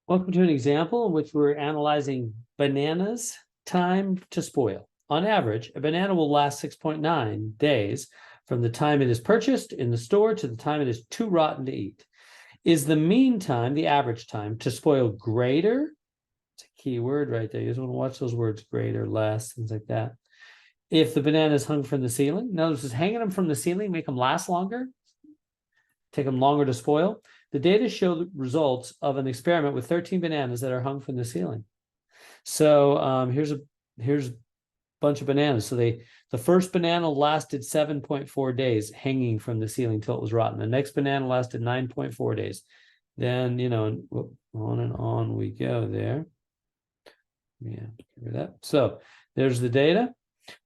Welcome to an example in which we're analyzing bananas time to spoil. On average, a banana will last 6.9 days from the time it is purchased in the store to the time it is too rotten to eat. Is the mean time, the average time, to spoil greater? It's a key word right there. You just want to watch those words, greater, less, things like that. If the banana is hung from the ceiling, notice is hanging them from the ceiling make them last longer, take them longer to spoil. The data show the results of an experiment with 13 bananas that are hung from the ceiling. So here's a bunch of bananas. So the first banana lasted 7.4 days hanging from the ceiling till it was rotten. The next banana lasted 9.4 days. Then, on and on we go there. Yeah, get rid of that. So there's the data.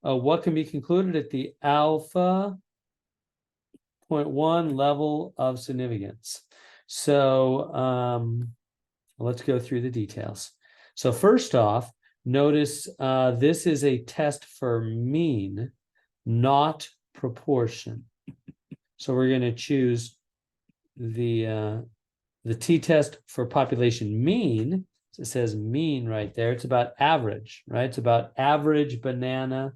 What can be concluded at the alpha 0.1 level of significance? So let's go through the details. So first off, notice this is a test for mean, not proportion. So we're going to choose the t-test for population mean. It says mean right there. It's about average, right? It's about average banana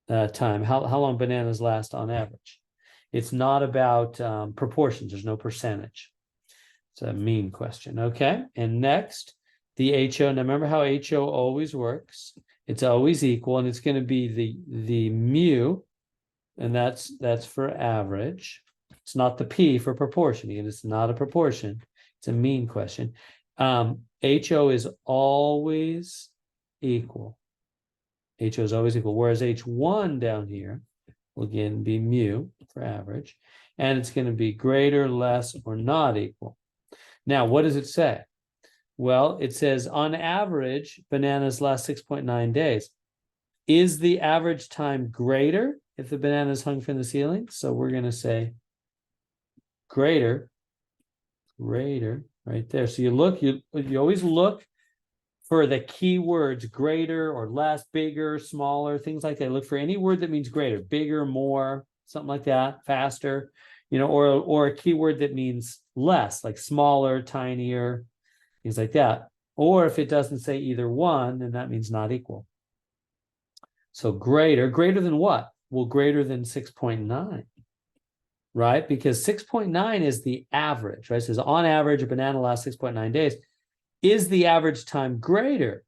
time. How long bananas last on average. It's not about proportions. There's no percentage. It's a mean question. Okay. And next, the HO. Now remember how HO always works. It's always equal, and it's going to be the mu, and that's for average. It's not the P for proportion. Again, it's not a proportion. It's a mean question. HO is always equal. HO is always equal. Whereas H1 down here will again be mu for average, and it's going to be greater, less, or not equal. Now, what does it say? Well, it says on average, bananas last 6.9 days. Is the average time greater if the banana is hung from the ceiling? So we're going to say greater right there. So you always look for the key words greater or less, bigger, smaller, things like that. Look for any word that means greater, bigger, more, something like that, faster, or a keyword that means less, like smaller, tinier, things like that. Or if it doesn't say either one, then that means not equal. So greater than what? Well, greater than 6.9, right? Because 6.9 is the average, right? It says on average, a banana lasts 6.9 days. Is the average time greater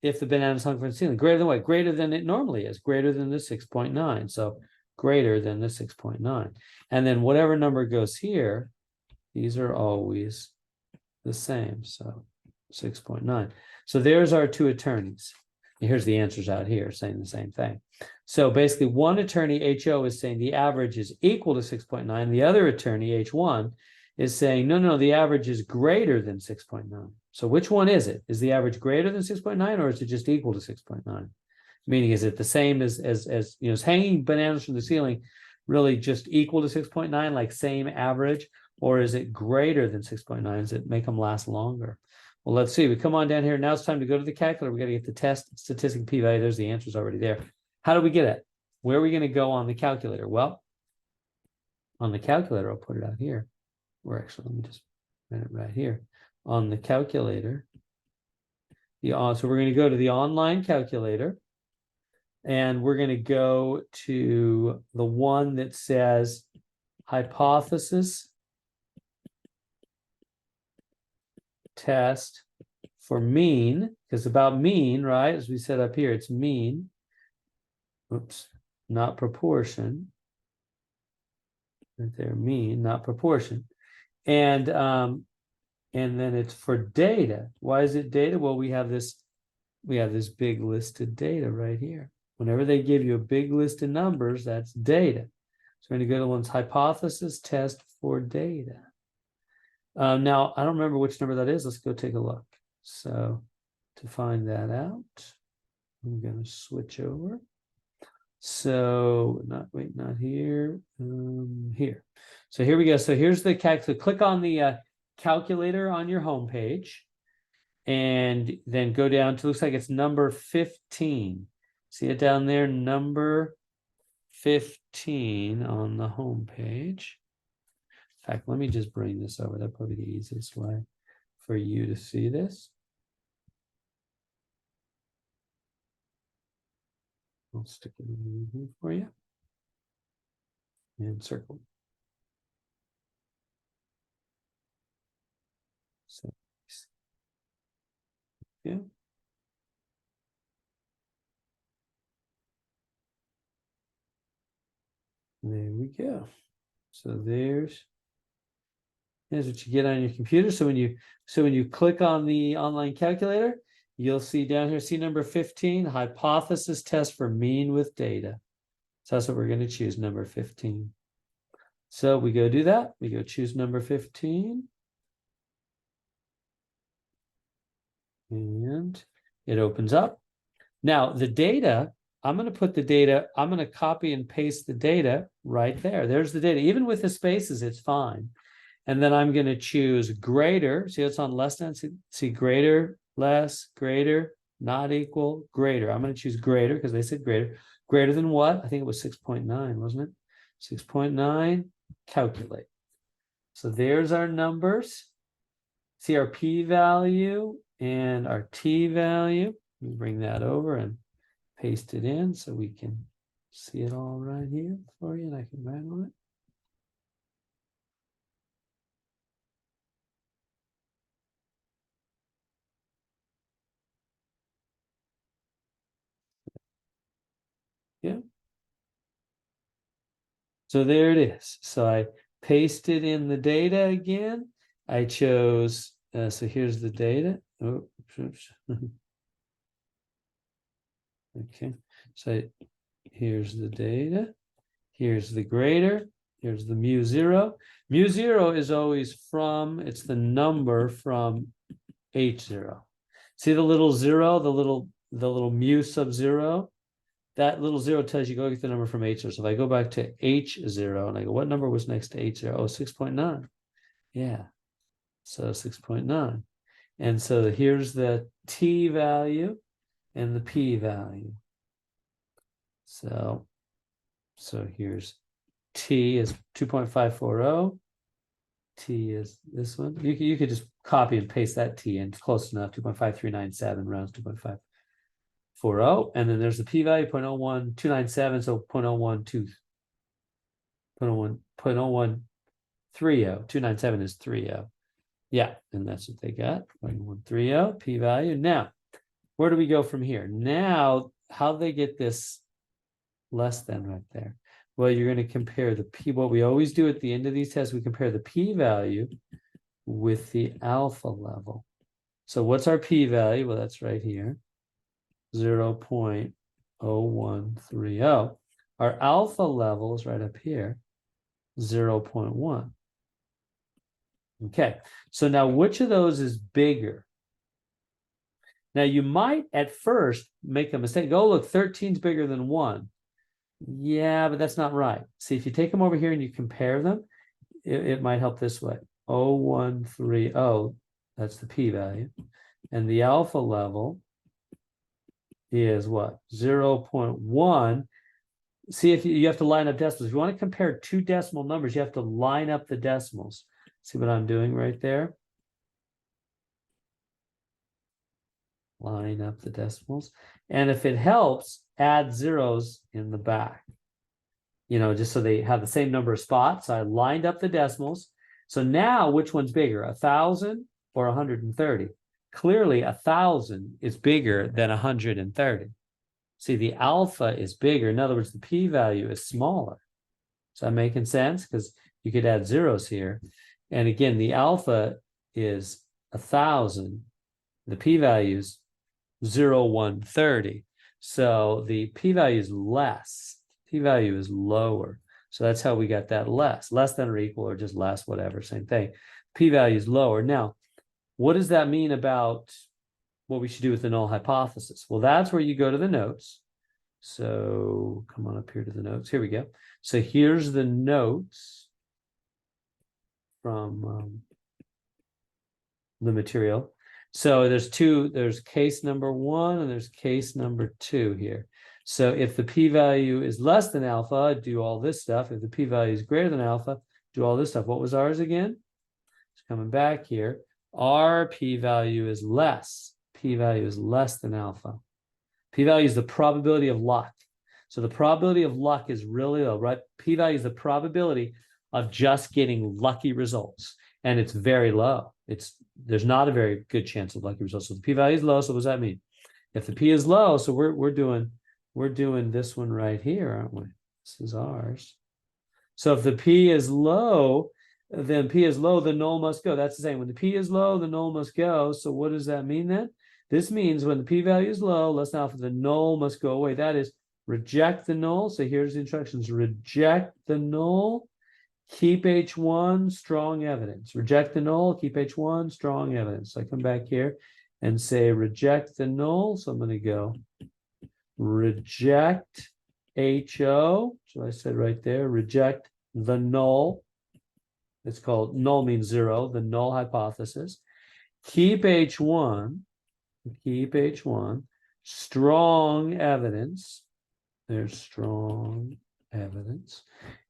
if the banana is hung from the ceiling? Greater than what? Greater than it normally is, greater than the 6.9. So greater than the 6.9. And then whatever number goes here, these are always the same. So 6.9. So there's our two attorneys. And here's the answers out here saying the same thing. So basically one attorney, HO, is saying the average is equal to 6.9. The other attorney, H1, is saying, no, the average is greater than 6.9. So which one is it? Is the average greater than 6.9, or is it just equal to 6.9? Meaning, is it the same as hanging bananas from the ceiling really just equal to 6.9, like same average, or is it greater than 6.9? Does it make them last longer? Well, let's see. We come on down here. Now it's time to go to the calculator. We got to get the test statistic p-value. There's the answers already there. How do we get it? Where are we going to go on the calculator? Well, on the calculator, I'll put it out here. Or actually, let me just write it right here. On the calculator, so we're going to go to the online calculator, and we're going to go to the one that says hypothesis test for mean, because about mean, right? As we said up here, it's mean. Oops, not proportion. Right there, mean, not proportion. And then it's for data. Why is it data? Well, we have this big list of data right here. Whenever they give you a big list of numbers, that's data. So we're going to go to one's hypothesis test for data. Now, I don't remember which number that is. Let's go take a look. So to find that out, I'm going to switch over. So not here, here. So here we go. So here's the calculator. Click on the calculator on your home page, and then go down to, looks like it's number 15. See it down there, number 15 on the home page. In fact, let me just bring this over. That's probably the easiest way for you to see this. I'll stick it in here for you. And circle. So, yeah. There we go. So here's what you get on your computer. So when you click on the online calculator, you'll see down here, see number 15, hypothesis test for mean with data. So that's what we're going to choose, number 15. So we go do that. We go choose number 15. And it opens up. Now the data, I'm going to put the data, I'm going to copy and paste the data right there. There's the data. Even with the spaces, it's fine. And then I'm going to choose greater. See, it's on less than. See greater, less, greater, not equal, greater. I'm going to choose greater because they said greater. Greater than what? I think it was 6.9, wasn't it? 6.9, calculate. So there's our numbers. See our p-value and our t-value. Let me bring that over and paste it in so we can see it all right here for you, and I can write on it. Yeah. So there it is. So I pasted in the data again. I chose, so here's the data. Oh, oops. Okay. So here's the data. Here's the greater. Here's the mu zero. Mu zero is always from, it's the number from H0. See the little zero, the little mu sub zero? That little zero tells you go get the number from H0. So if I go back to H0 and I go, what number was next to H0? Oh, 6.9. Yeah. So 6.9. And so here's the T value and the P value. So here's T is 2.540. T is this one. You could just copy and paste that T in, close enough. 2.5397 rounds 2.540. And then there's the p-value 0.01297, so 0.0130. 297 is 30. Yeah, and that's what they got. 0.130 p-value. Now, where do we go from here? Now, how do they get this less than right there? Well, you're going to compare the p. What we always do at the end of these tests, we compare the p-value with the alpha level. So what's our p-value? Well, that's right here, 0.0130. Our alpha level is right up here, 0.1. Okay, so now which of those is bigger? Now you might at first make a mistake. Oh, look, 13 is bigger than 1. Yeah, but that's not right. See, if you take them over here and you compare them, it might help this way. 0.130, that's the p-value. And the alpha level is what? 0.1. See, if you have to line up decimals. If you want to compare two decimal numbers, you have to line up the decimals. See what I'm doing right there? Line up the decimals. And if it helps, add zeros in the back. You know, just so they have the same number of spots. I lined up the decimals. So now, which one's bigger, 1,000 or 130? Clearly, 1,000 is bigger than 130. See, the alpha is bigger. In other words, the p-value is smaller. Is that making sense? Because you could add zeros here. And again, the alpha is 1,000. The p-value is 0.130. So the p-value is less. P-value is lower. So that's how we got that less. Less than or equal or just less, whatever, same thing. P-value is lower. Now, what does that mean about what we should do with the null hypothesis? Well, that's where you go to the notes. So come on up here to the notes. Here we go. So here's the notes from the material. So there's case number 1 and there's case number 2 here. So if the p-value is less than alpha, do all this stuff. If the p-value is greater than alpha, do all this stuff. What was ours again? It's coming back here. Our p-value is less. P-value is less than alpha. P-value is the probability of luck. So the probability of luck is really low, right? P-value is the probability of just getting lucky results. And it's very low. There's not a very good chance of lucky results. So the p-value is low. So what does that mean? If the p is low, so we're doing this one right here, aren't we? This is ours. So if the p is low, then p is low, the null must go. That's the same. When the p is low, the null must go. So what does that mean then? This means when the p-value is low, less than alpha, the null must go away. That is, reject the null. So here's the instructions. Reject the null, keep H1, strong evidence. Reject the null, keep H1, strong evidence. So I come back here and say reject the null. So I'm going to go reject HO. So I said right there, reject the null. It's called, null means zero, the null hypothesis. Keep H1, strong evidence. There's strong evidence.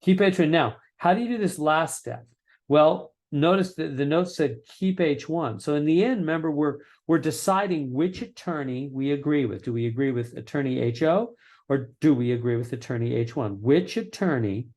Keep H1. Now, how do you do this last step? Well, notice that the note said keep H1. So in the end, remember, we're deciding which attorney we agree with. Do we agree with attorney HO or do we agree with attorney H1? Which attorney,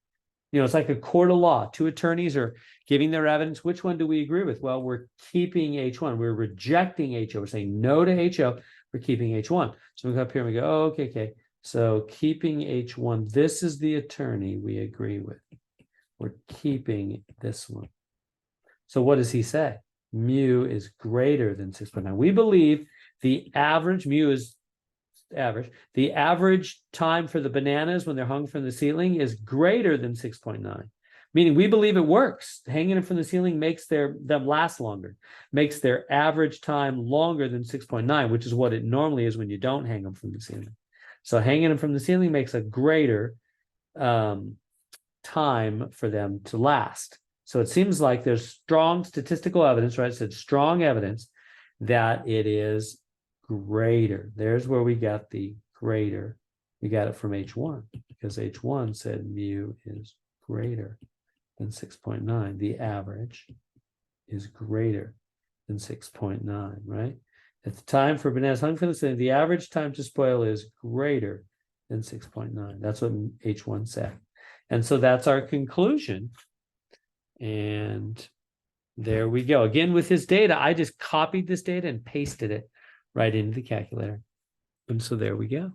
it's like a court of law. Two attorneys are giving their evidence. Which one do we agree with? Well, we're keeping H1. We're rejecting HO. We're saying no to HO. We're keeping H1. So we go up here and we go, oh, okay. So keeping H1, this is the attorney we agree with. We're keeping this one. So what does he say? Mu is greater than 6.9. We believe the average, mu is average, the average time for the bananas when they're hung from the ceiling is greater than 6.9. Meaning we believe it works. Hanging them from the ceiling makes them last longer, makes their average time longer than 6.9, which is what it normally is when you don't hang them from the ceiling. So hanging them from the ceiling makes a greater time for them to last. So it seems like there's strong statistical evidence, right? It said strong evidence that it is greater. There's where we got the greater. We got it from H1 because H1 said mu is greater than 6.9. The average is greater than 6.9, right? At the time for bananas hung from the ceiling, the average time to spoil is greater than 6.9. That's what H1 said. And so that's our conclusion. And there we go. Again, with his data, I just copied this data and pasted it right into the calculator. And so there we go.